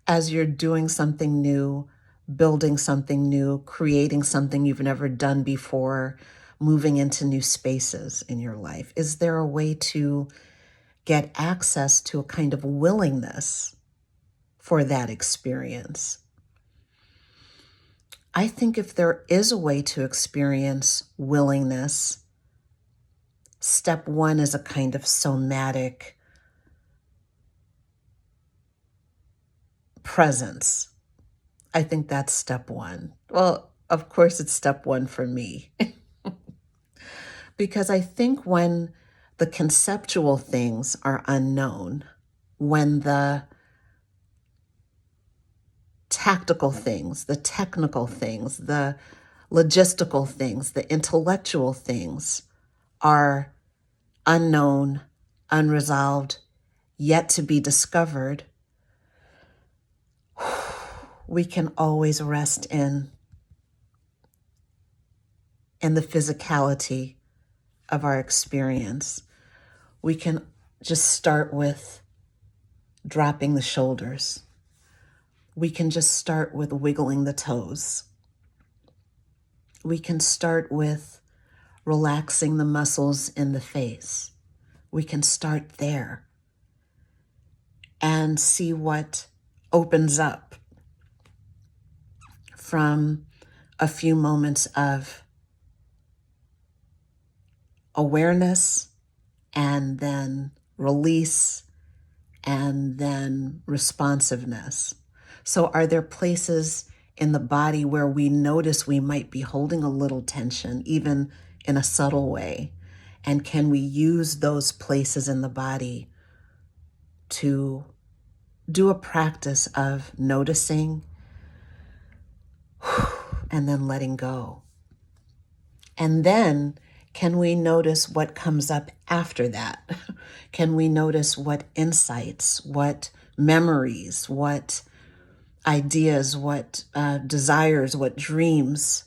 as you're doing something new, building something new, creating something you've never done before, moving into new spaces in your life? Is there a way to get access to a kind of willingness for that experience? I think if there is a way to experience willingness, step one is a kind of somatic presence. I think that's step one. Well, of course, it's step one for me. Because I think when the conceptual things are unknown, when the tactical things, the technical things, the logistical things, the intellectual things are unknown, unresolved, yet to be discovered, we can always rest in the physicality of our experience. We can just start with dropping the shoulders. We can just start with wiggling the toes. We can start with relaxing the muscles in the face. We can start there and see what opens up from a few moments of awareness and then release and then responsiveness. So are there places in the body where we notice we might be holding a little tension, even in a subtle way? And can we use those places in the body to do a practice of noticing and then letting go? And then can we notice what comes up after that? Can we notice what insights, what memories, what ideas, what desires, what dreams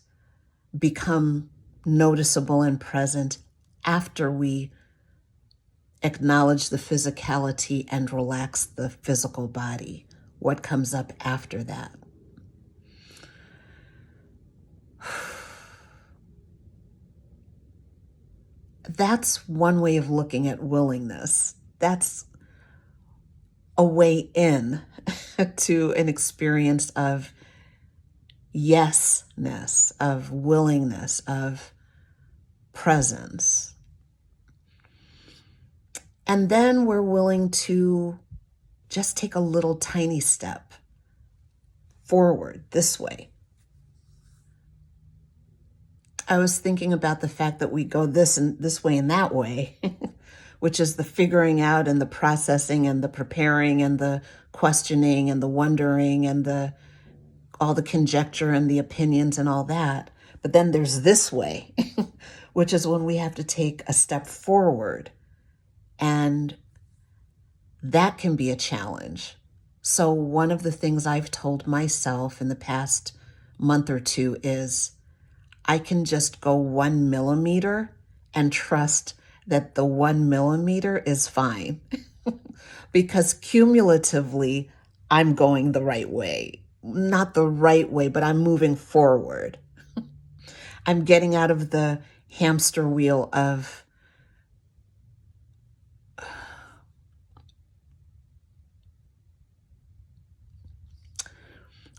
become noticeable and present after we acknowledge the physicality and relax the physical body? What comes up after that? That's one way of looking at willingness. That's a way in to an experience of yes-ness, of willingness, of presence. And then we're willing to just take a little tiny step forward this way. I was thinking about the fact that we go this way and that way, which is the figuring out and the processing and the preparing and the questioning and the wondering and all the conjecture and the opinions and all that. But then there's this way, which is when we have to take a step forward. And that can be a challenge. So one of the things I've told myself in the past month or two is I can just go 1 millimeter and trust that the 1 millimeter is fine because cumulatively I'm going the right way. Not the right way, but I'm moving forward. I'm getting out of the hamster wheel of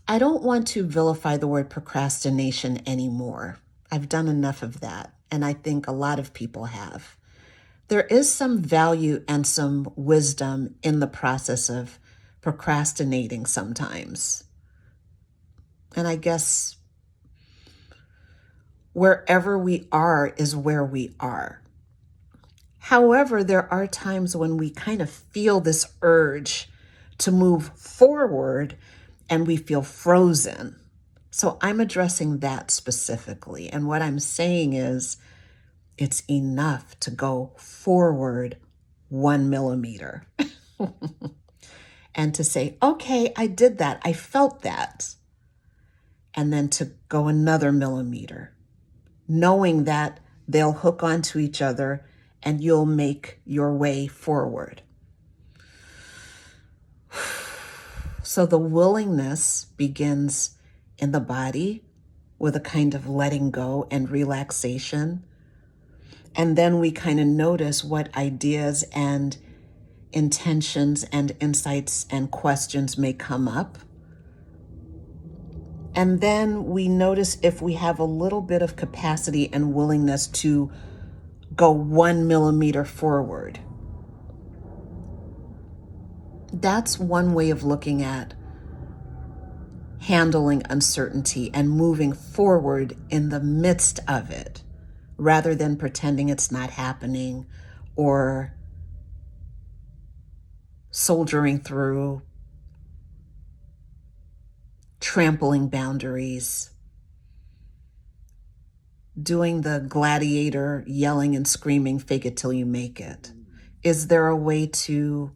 I don't want to vilify the word procrastination anymore. I've done enough of that, and I think a lot of people have. There is some value and some wisdom in the process of procrastinating sometimes. And I guess wherever we are is where we are. However, there are times when we kind of feel this urge to move forward and we feel frozen. So I'm addressing that specifically. And what I'm saying is it's enough to go forward 1 millimeter and to say, okay, I did that. I felt that. And then to go another millimeter, knowing that they'll hook onto each other and you'll make your way forward. So the willingness begins in the body with a kind of letting go and relaxation. And then we kind of notice what ideas and intentions and insights and questions may come up. And then we notice if we have a little bit of capacity and willingness to go 1 millimeter forward. That's one way of looking at handling uncertainty and moving forward in the midst of it, rather than pretending it's not happening or soldiering through, trampling boundaries, doing the gladiator yelling and screaming, fake it till you make it. Is there a way to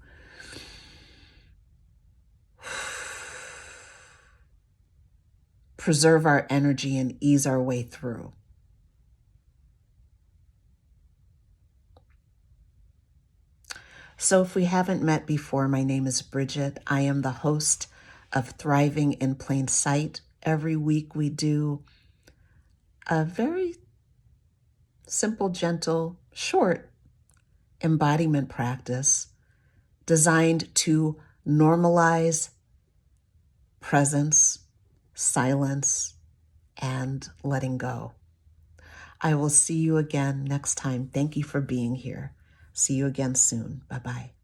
preserve our energy and ease our way through? So if we haven't met before, my name is Bridget. I am the host of Thriving in Plain Sight. Every week we do a very simple, gentle, short embodiment practice designed to normalize presence, silence, and letting go. I will see you again next time. Thank you for being here. See you again soon. Bye-bye.